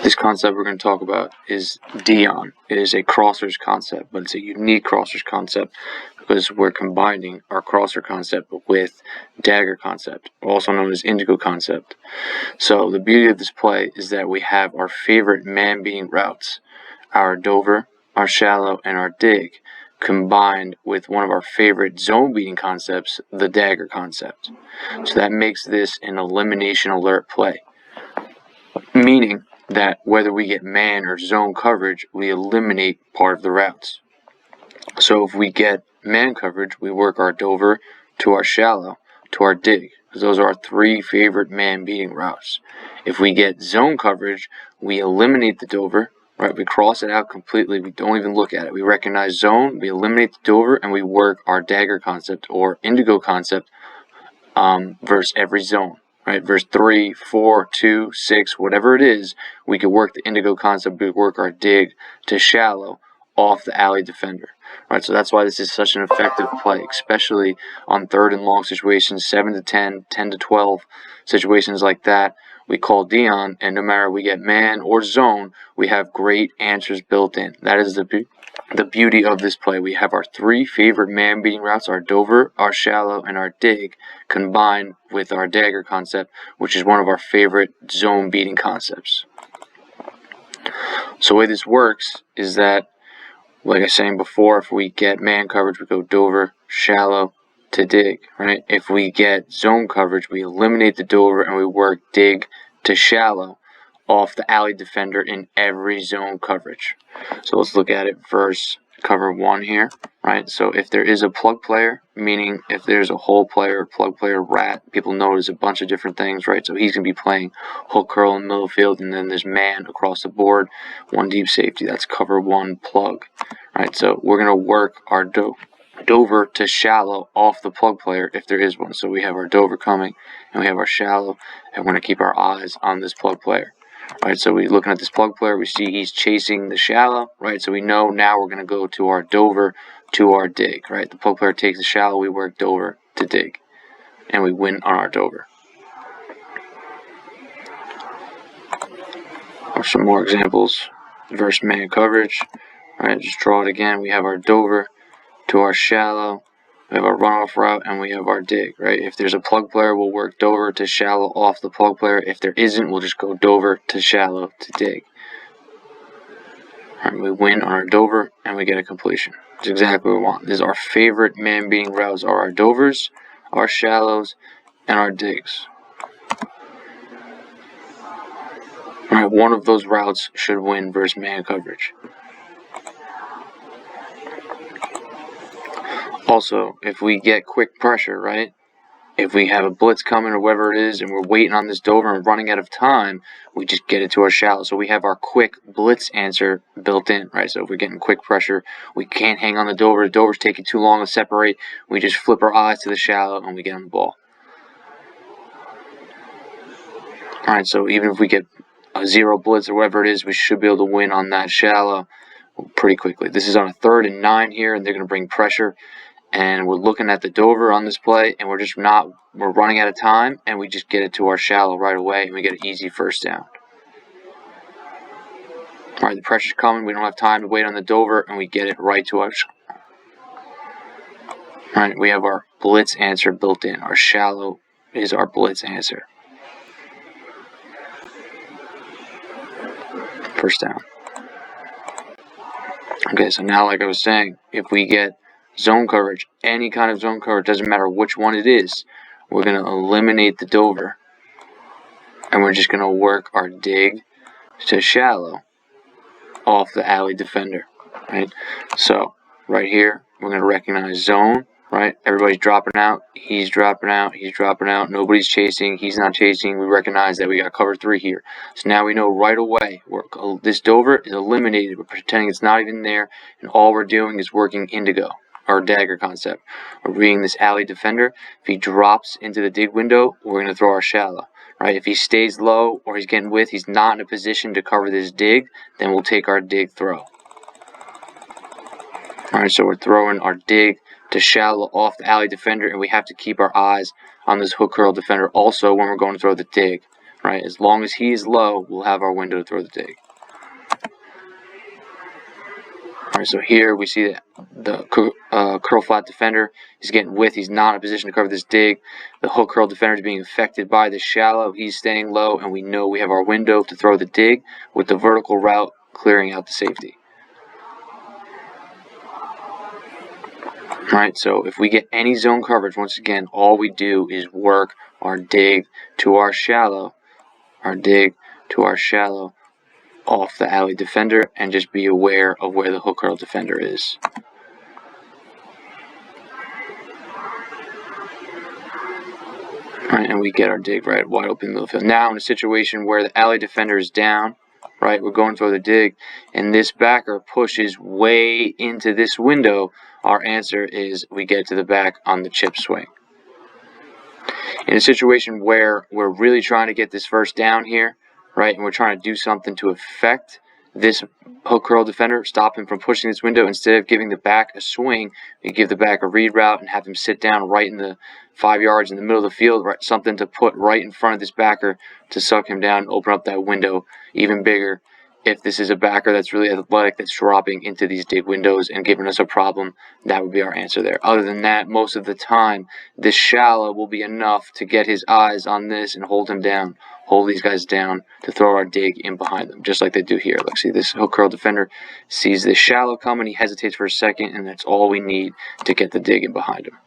This concept we're going to talk about is Dion. It is a crossers concept, but it's a unique crossers concept because we're combining our crosser concept with Dagger concept, also known as Indigo concept. So the beauty of this play is that we have our favorite man-beating routes, our Dover, our shallow, and our dig, combined with one of our favorite zone-beating concepts, the Dagger concept. So that makes this an elimination alert play, meaning that whether we get man or zone coverage, we eliminate part of the routes. So if we get man coverage, we work our Dover to our shallow to our dig, because those are our three favorite man-beating routes. If we get zone coverage, we eliminate the Dover, right? We cross it out completely. We don't even look at it. We recognize zone, we eliminate the Dover, and we work our Dagger concept or Indigo concept versus every zone. Right, verse 3, 4, 2, 6, whatever it is, we could work the Indigo concept, we work our dig to shallow off the alley defender. Right, so that's why this is such an effective play, especially on third and long situations, 7 to 10, 10 to 12, situations like that. We call Dion, and no matter we get man or zone, we have great answers built in. That is the beauty of this play. We have our three favorite man-beating routes, our Dover, our shallow, and our dig, combined with our Dagger concept, which is one of our favorite zone-beating concepts. So the way this works is that, like I was saying before, if we get man coverage, we go Dover, shallow, to dig, right? If we get zone coverage, we eliminate the Dover and we work dig to shallow off the alley defender in every zone coverage. So let's look at it versus cover 1 here, right? So if there is a plug player, meaning if there's a hole player, plug player, rat, people notice a bunch of different things, right? So he's going to be playing hook curl in the middle field, and then there's man across the board, one deep safety. That's cover 1 plug, right? So we're going to work our Dover to shallow off the plug player if there is one. So we have our Dover coming, and we have our shallow, and we're going to keep our eyes on this plug player. Right, so we're looking at this plug player, we see he's chasing the shallow, right? So we know now we're going to go to our Dover to our dig, right? The plug player takes the shallow, we work Dover to dig, and we win on our Dover. Or some more examples, versus man coverage, right? Just draw it again. We have our Dover to our shallow, we have our runoff route, and we have our dig, right? If there's a plug player, we'll work Dover to shallow off the plug player. If there isn't, we'll just go Dover to shallow to dig. All right, we win on our Dover, and we get a completion. That's exactly what we want. This is our favorite man-beating routes are our Dovers, our shallows, and our digs. All right, one of those routes should win versus man coverage. Also, if we get quick pressure, right? If we have a blitz coming or whatever it is and we're waiting on this Dover and running out of time, we just get it to our shallow. So we have our quick blitz answer built in, right? So if we're getting quick pressure, we can't hang on the Dover. The Dover's taking too long to separate. We just flip our eyes to the shallow and we get on the ball. All right, so even if we get a 0 blitz or whatever it is, we should be able to win on that shallow pretty quickly. This is on a 3rd and 9 here, and they're going to bring pressure. And we're looking at the Dover on this play, and we're running out of time, and we just get it to our shallow right away, and we get an easy first down. All right, the pressure's coming. We don't have time to wait on the Dover, and we get it right to our shallow. All right, we have our blitz answer built in. Our shallow is our blitz answer. First down. Okay, so now, like I was saying, if we get zone coverage, any kind of zone coverage, doesn't matter which one it is, we're going to eliminate the Dover, and we're just going to work our dig to shallow off the alley defender, right? So right here, we're going to recognize zone, right? Everybody's dropping out, he's dropping out, he's dropping out, nobody's chasing, he's not chasing. We recognize that we got cover 3 here. So now we know right away this Dover is eliminated. We're pretending it's not even there, and all we're doing is working Indigo, our Dagger concept. We're reading this alley defender. If he drops into the dig window, we're going to throw our shallow, right? If he stays low or he's getting width, he's not in a position to cover this dig, then we'll take our dig throw. All right, so we're throwing our dig to shallow off the alley defender, and we have to keep our eyes on this hook curl defender also when we're going to throw the dig. right? As long as he is low, we'll have our window to throw the dig. Alright, so here we see that the curl flat defender is getting width. He's not in a position to cover this dig. The hook curl defender is being affected by the shallow. He's staying low, and we know we have our window to throw the dig with the vertical route clearing out the safety. Alright, so if we get any zone coverage, once again, all we do is work our dig to our shallow, off the alley defender, and just be aware of where the hook curl defender is. Right, and we get our dig right wide open in the middle of the field. Now in a situation where the alley defender is down, right, we're going for the dig, and this backer pushes way into this window, our answer is we get to the back on the chip swing. In a situation where we're really trying to get this first down here, right, and we're trying to do something to affect this hook curl defender, stop him from pushing this window, instead of giving the back a swing, we give the back a read route and have him sit down right in the 5 yards in the middle of the field, right, something to put right in front of this backer to suck him down and open up that window even bigger. If this is a backer that's really athletic, that's dropping into these dig windows and giving us a problem, that would be our answer there. Other than that, most of the time, this shallow will be enough to get his eyes on this and hold him down, hold these guys down to throw our dig in behind them, just like they do here. Like, see, this hook curl defender sees this shallow coming, he hesitates for a second, and that's all we need to get the dig in behind him.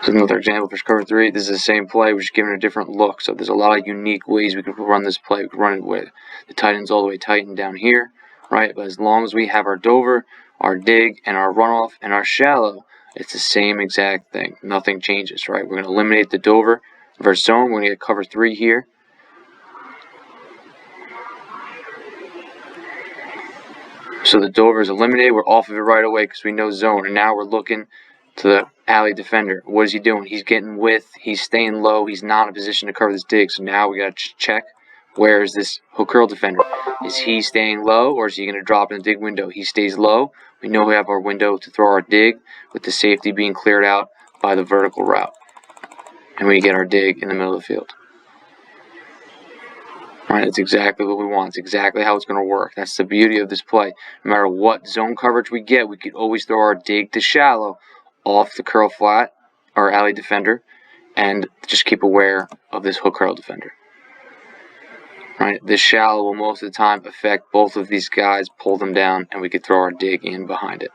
So another example for cover 3. This is the same play, we're just giving it a different look. So there's a lot of unique ways we could run this play. We could run it with the tight ends all the way tightened down here, right? But as long as we have our dover, our dig, and our runoff, and our shallow, it's the same exact thing. Nothing changes, right? We're going to eliminate the dover versus zone. We're going to get cover 3 here. So the dover is eliminated. We're off of it right away because we know zone. And now we're looking to the alley defender. What is he doing? He's getting width. He's staying low. He's not in a position to cover this dig. So now we got to check, where is this hook curl defender? Is he staying low, or is he going to drop in the dig window? He stays low. We know we have our window to throw our dig with the safety being cleared out by the vertical route. And we get our dig in the middle of the field. Right, that's exactly what we want. It's exactly how it's going to work. That's the beauty of this play. No matter what zone coverage we get, we could always throw our dig to shallow off the curl flat or alley defender, and just keep aware of this hook curl defender. Right, this shallow will most of the time affect both of these guys, pull them down, and we could throw our dig in behind it.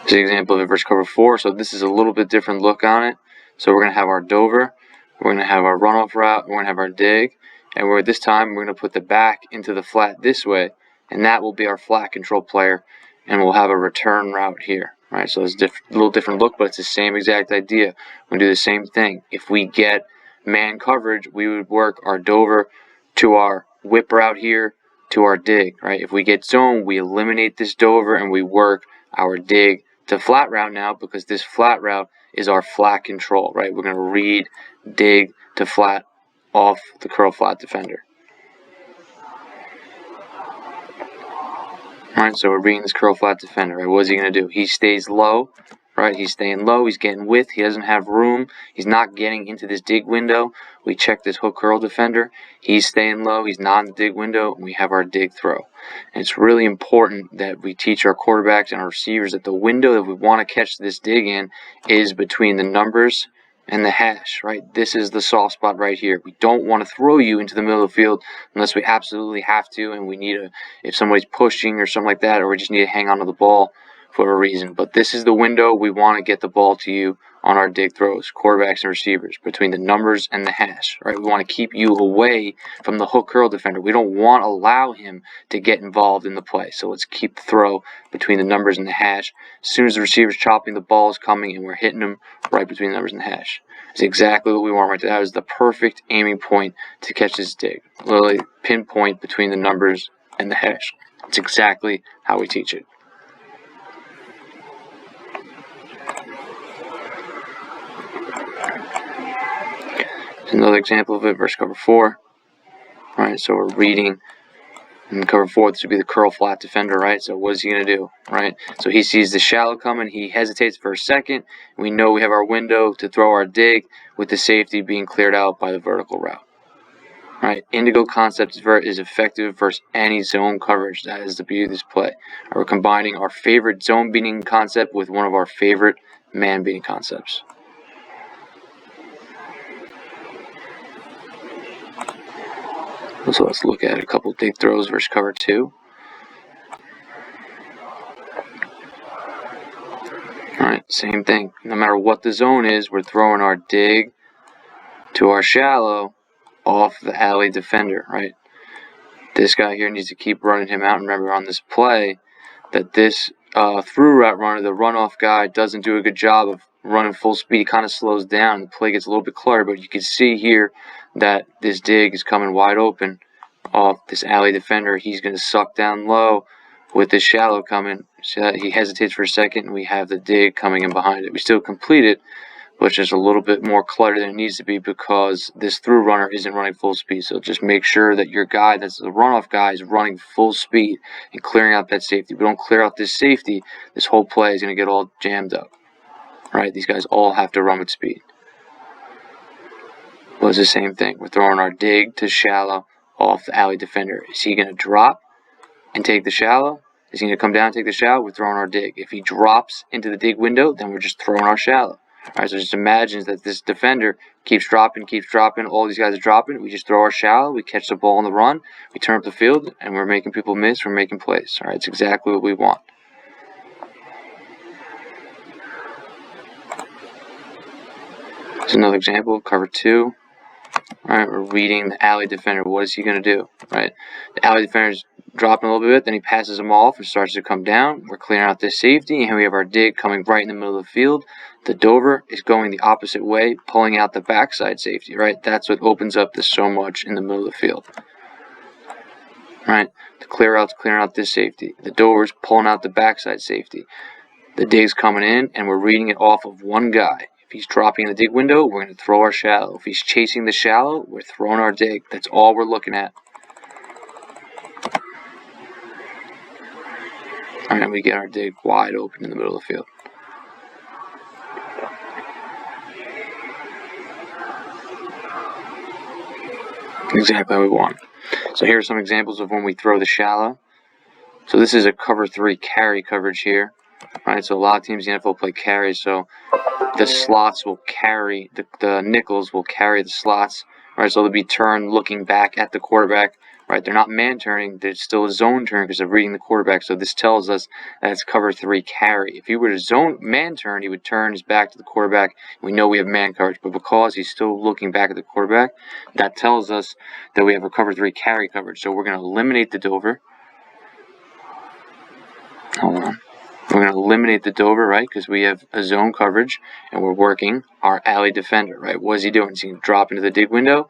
This is an example of it versus cover 4. So this is a little bit different look on it. So we're going to have our dover, we're going to have our runoff route, we're going to have our dig, and this time we're going to put the back into the flat this way, and that will be our flat control player, and we'll have a return route here. Right, so it's a little different look, but it's the same exact idea. We're going to do the same thing. If we get man coverage, we would work our dover to our whip route here to our dig. Right, if we get zone, we eliminate this dover and we work our dig to flat route now, because this flat route is our flat control. Right, we're going to read dig to flat off the curl flat defender. Alright, so we're reading this curl flat defender. Right, what is he going to do? He stays low. Right, he's staying low. He's getting width. He doesn't have room. He's not getting into this dig window. We check this hook curl defender. He's staying low. He's not in the dig window. And we have our dig throw. And it's really important that we teach our quarterbacks and our receivers that the window that we want to catch this dig in is between the numbers and the hash. Right, this is the soft spot right here. We don't want to throw you into the middle of the field unless we absolutely have to, and we need if somebody's pushing or something like that, or we just need to hang on to the ball for a reason. But this is the window we want to get the ball to you on our dig throws, quarterbacks and receivers, between the numbers and the hash. Right, we want to keep you away from the hook curl defender. We don't want to allow him to get involved in the play. So let's keep the throw between the numbers and the hash. As soon as the receiver's chopping, the ball is coming and we're hitting him right between the numbers and the hash. It's exactly what we want right there. That is the perfect aiming point to catch this dig. Literally pinpoint between the numbers and the hash. It's exactly how we teach it. Another example of it versus cover 4. right? So we're reading. In cover 4, this would be the curl flat defender, right? So what is he going to do, right? So he sees the shallow coming. He hesitates for a second. We know we have our window to throw our dig with the safety being cleared out by the vertical route, right? Indigo concept is effective versus any zone coverage. That is the beauty of this play. We're combining our favorite zone beating concept with one of our favorite man beating concepts. So let's look at a couple dig throws versus cover 2. Alright, same thing. No matter what the zone is, we're throwing our dig to our shallow off the alley defender, right? This guy here needs to keep running him out. Remember on this play that this through route runner, the runoff guy, doesn't do a good job of running full speed. He kind of slows down. The play gets a little bit cluttered, but you can see here that this dig is coming wide open off this alley defender. He's going to suck down low with this shallow coming. So that he hesitates for a second, and we have the dig coming in behind it. We still complete it, but it's just a little bit more cluttered than it needs to be because this through runner isn't running full speed. So just make sure that your guy, that's the runoff guy, is running full speed and clearing out that safety. If we don't clear out this safety, this whole play is going to get all jammed up. Right? These guys all have to run with speed. Well, it's the same thing. We're throwing our dig to shallow off the alley defender. Is he going to drop and take the shallow? Is he going to come down and take the shallow? We're throwing our dig. If he drops into the dig window, then we're just throwing our shallow. Alright, so just imagine that this defender keeps dropping, all these guys are dropping, we just throw our shallow, we catch the ball on the run, we turn up the field, and we're making people miss, we're making plays. Alright, it's exactly what we want. Here's another example of cover 2. Alright, we're reading the alley defender. What is he going to do? Right, the alley defender's dropping a little bit, then he passes him off and starts to come down. We're clearing out this safety, and we have our dig coming right in the middle of the field. The Dover is going the opposite way, pulling out the backside safety, right? That's what opens up this so much in the middle of the field. Right, the clear out's clearing out this safety. The Dover's pulling out the backside safety. The dig's coming in, and we're reading it off of one guy. If he's dropping in the dig window, we're going to throw our shallow. If he's chasing the shallow, we're throwing our dig. That's all we're looking at. Alright, we get our dig wide open in the middle of the field. Exactly how we want. So here are some examples of when we throw the shallow. So this is a cover 3 carry coverage here. Alright, so a lot of teams in the NFL play carry, so the slots will carry, the nickels will carry the slots. Right, so they'll be turned looking back at the quarterback. Right, they're not man turning, they're still a zone turn because they're reading the quarterback. So this tells us that it's cover 3 carry. If he were to zone man turn, he would turn his back to the quarterback. We know we have man coverage, but because he's still looking back at the quarterback, that tells us that we have a cover 3 carry coverage. So we're going to eliminate the Dover. Hold on. We're going to eliminate the Dover, right, because we have a zone coverage, and we're working our alley defender, right? What is he doing? Is he going to drop into the dig window,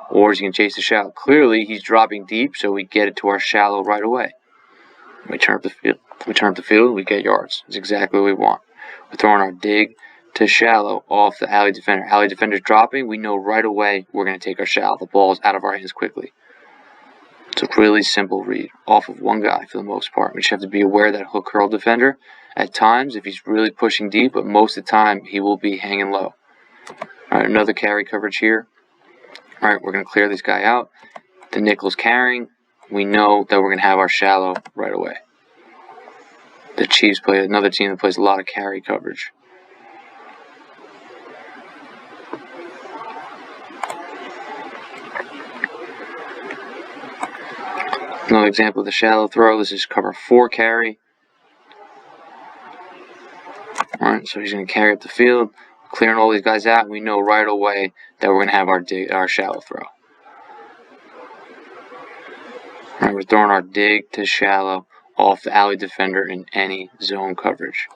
or is he going to chase the shallow? Clearly, he's dropping deep, so we get it to our shallow right away. We turn up the field, we get yards. It's exactly what we want. We're throwing our dig to shallow off the alley defender. Alley defender's dropping, we know right away we're going to take our shallow. The ball is out of our hands quickly. It's a really simple read off of one guy for the most part. We just have to be aware that hook curl defender, at times, if he's really pushing deep, but most of the time, he will be hanging low. Alright, another carry coverage here. Alright, we're going to clear this guy out. The nickel's carrying. We know that we're going to have our shallow right away. The Chiefs play another team that plays a lot of carry coverage. Another example of the shallow throw. This is cover 4 carry. Alright, so he's going to carry up the field, clearing all these guys out. We know right away that we're going to have our shallow throw. Alright, we're throwing our dig to shallow off the alley defender in any zone coverage.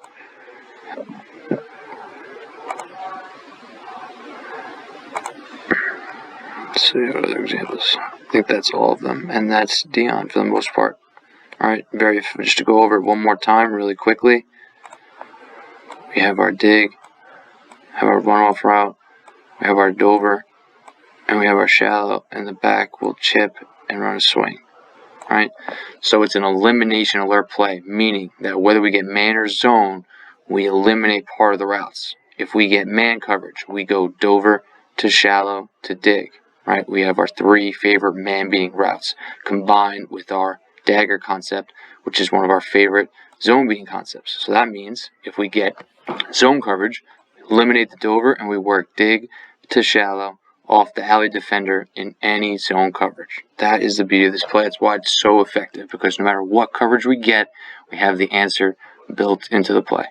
Let's see what other examples. I think that's all of them, and that's Dion for the most part. Alright, just to go over it one more time really quickly. We have our dig, have our runoff route, we have our Dover, and we have our shallow, and the back will chip and run a swing. Right? So it's an elimination alert play, meaning that whether we get man or zone, we eliminate part of the routes. If we get man coverage, we go Dover to shallow to dig. Right? We have our 3 favorite man-beating routes combined with our dagger concept, which is one of our favorite zone-beating concepts. So that means if we get zone coverage, eliminate the Dover, and we work dig to shallow off the alley defender in any zone coverage. That is the beauty of this play. That's why it's so effective, because no matter what coverage we get, we have the answer built into the play.